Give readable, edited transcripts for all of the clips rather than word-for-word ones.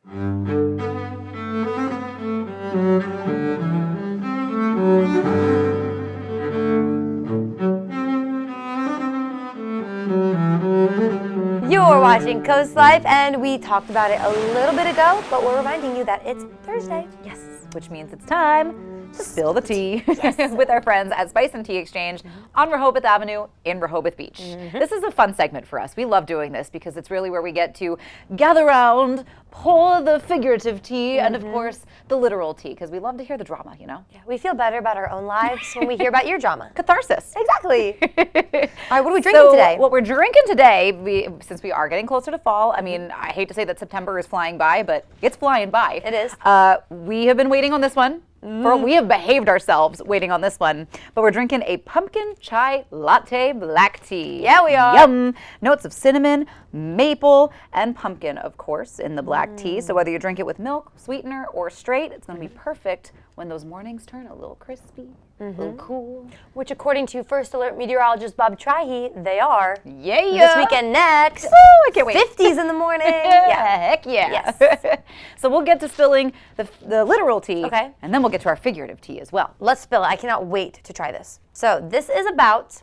You're watching CoastLife, and we talked about it a little bit ago, but we're reminding you that it's Thursday. Yes, which means it's time to spill the tea with our friends at Spice and Tea Exchange on Rehoboth Avenue in Rehoboth Beach. This is a fun segment for us. We love doing this because it's really where we get to gather around, pour the figurative tea, and of course, the literal tea, because we love to hear the drama, you know? Yeah, we feel better about our own lives when we hear about your drama. Catharsis. Exactly. All right, what are we drinking today? What we're drinking today, since we are getting closer to fall, I mean, I hate to say that September is flying by, but it's flying by. It is. We have been waiting on this one. We have behaved ourselves waiting on this one, but we're drinking a pumpkin chai latte black tea. Yeah, we are. Yum! Notes of cinnamon, maple, and pumpkin, of course, in the black tea. So whether you drink it with milk, sweetener, or straight, it's going to be perfect when those mornings turn a little crispy, a little cool. Which, according to First Alert meteorologist Bob Trihey, they are. Yeah! This weekend next. Woo, I can't wait. 50s in the morning. Yeah, heck yeah. Yes. So we'll get to spilling the literal tea, Okay. and then we'll get to our figurative tea as well. Let's spill it. I cannot wait to try this. So this is about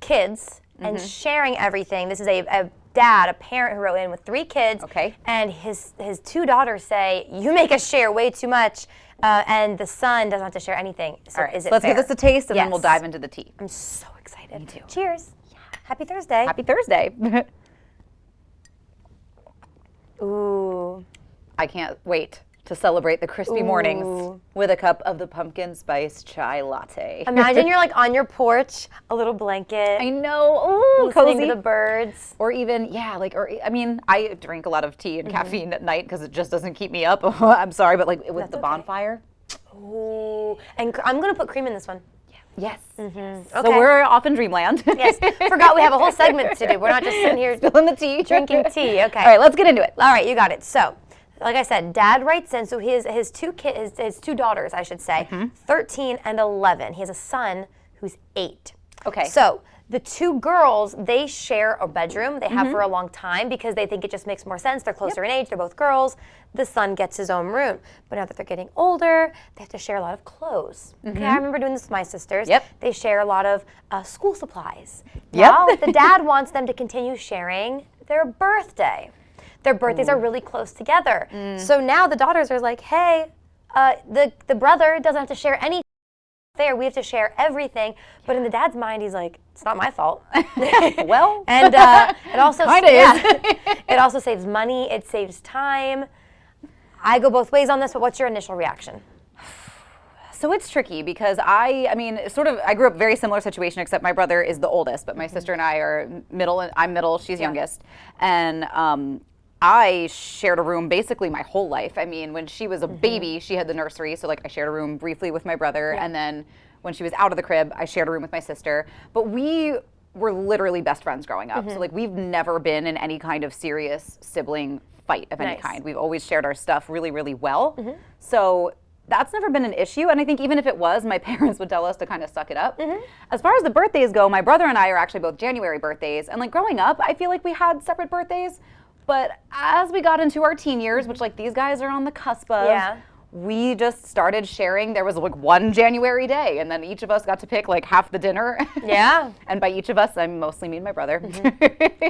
kids and sharing everything. This is a dad, a parent who wrote in with 3 kids. Okay. And his 2 daughters say, you make us share way too much. And the son doesn't have to share anything. So All right, is it so let's fair? give this a taste, and then we'll Yes. dive into the tea. I'm so excited. Me too. Cheers. Yeah. Happy Thursday. Happy Thursday. Ooh. I can't wait to celebrate the crispy mornings Ooh. with a cup of the pumpkin spice chai latte. Imagine you're like on your porch, a little blanket, I know, ooh, listening cozy. to the birds. Or even, I mean, I drink a lot of tea and caffeine at night because it just doesn't keep me up. I'm sorry, but like with That's the okay. bonfire. Ooh. And I'm going to put cream in this one. Yes. Okay. So we're off in dreamland. Yes. Forgot we have a whole segment to do. We're not just sitting here Spilling the tea. drinking tea. Okay. All right, let's get into it. All right, you got it. So, like I said, Dad writes in. So his 2 daughters, I should say, 13 and 11. He has a son who's 8. Okay. So the 2 girls, they share a bedroom. They have for a long time because they think it just makes more sense. They're closer in age. They're both girls. The son gets his own room. But now that they're getting older, they have to share a lot of clothes. Okay, I remember doing this with my sisters. Yep. They share a lot of school supplies. Yep. Now the dad wants them to continue sharing their birthday. Their birthdays are really close together. So now the daughters are like, hey, the brother doesn't have to share anything. There, we have to share everything. But in the dad's mind, he's like, it's not my fault. Well, and it also kinda is. it also saves money. It saves time. I go both ways on this, but what's your initial reaction? So it's tricky because I grew up very similar situation, except my brother is the oldest, but my sister and I are middle, and I'm middle, she's youngest. And I shared a room basically my whole life. I mean, when she was a baby, she had the nursery, so like I shared a room briefly with my brother, and then when she was out of the crib, I shared a room with my sister. But we were literally best friends growing up. So like we've never been in any kind of serious sibling fight of any Nice. kind. We've always shared our stuff really, really well. So that's never been an issue, and I think even if it was, my parents would tell us to kind of suck it up. As far as the birthdays go, my brother and I are actually both January birthdays, and like growing up, I feel like we had separate birthdays, but as we got into our teen years, which like these guys are on the cusp of, we just started sharing. There was like one January day, and then each of us got to pick like half the dinner. Yeah. And by each of us, I mostly mean my brother.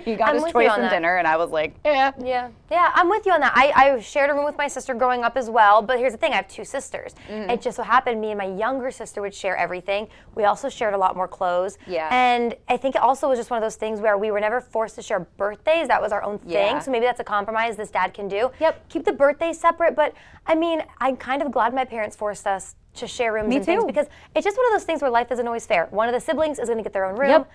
He got I'm his with choice you on in that. dinner, and I was like, eh. Yeah, I'm with you on that. I shared a room with my sister growing up as well, but here's the thing, I have 2 sisters. It just so happened me and my younger sister would share everything. We also shared a lot more clothes. Yeah. And I think it also was just one of those things where we were never forced to share birthdays. That was our own thing. Yeah. So maybe that's a compromise this dad can do. Yep. Keep the birthdays separate, but I mean, I'm kind of glad my parents forced us to share rooms Me and things too. because it's just one of those things where life isn't always fair. One of the siblings is going to get their own room. Yep.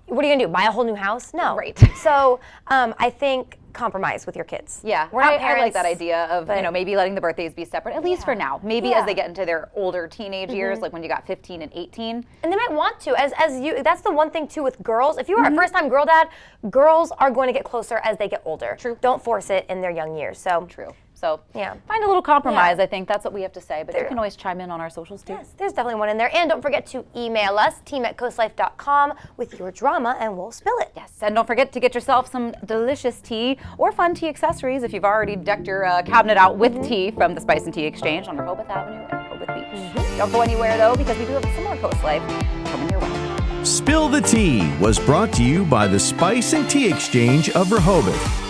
What are you gonna do? Buy a whole new house? No. Right. So I think compromise with your kids. Yeah, We're not I parents. like that idea of but- maybe letting the birthdays be separate, at least for now. Maybe Yeah. as they get into their older teenage years, like when you got 15 and 18. And they might want to, as you. That's the one thing too with girls. If you are a first-time girl dad, girls are going to get closer as they get older. True. Don't force it in their young years. So True. So Yeah. find a little compromise. Yeah. I think that's what we have to say. But you can always chime in on our socials too. Yes, there's definitely one in there. And don't forget to email us, team@coastlife.com, with your drama, and we'll spill it. Yes, and don't forget to get yourself some delicious tea or fun tea accessories if you've already decked your cabinet out with tea from the Spice and Tea Exchange on Rehoboth Avenue and Rehoboth Beach. Don't go anywhere though, because we do have some more Coast Life coming your way. Spill the Tea was brought to you by the Spice and Tea Exchange of Rehoboth.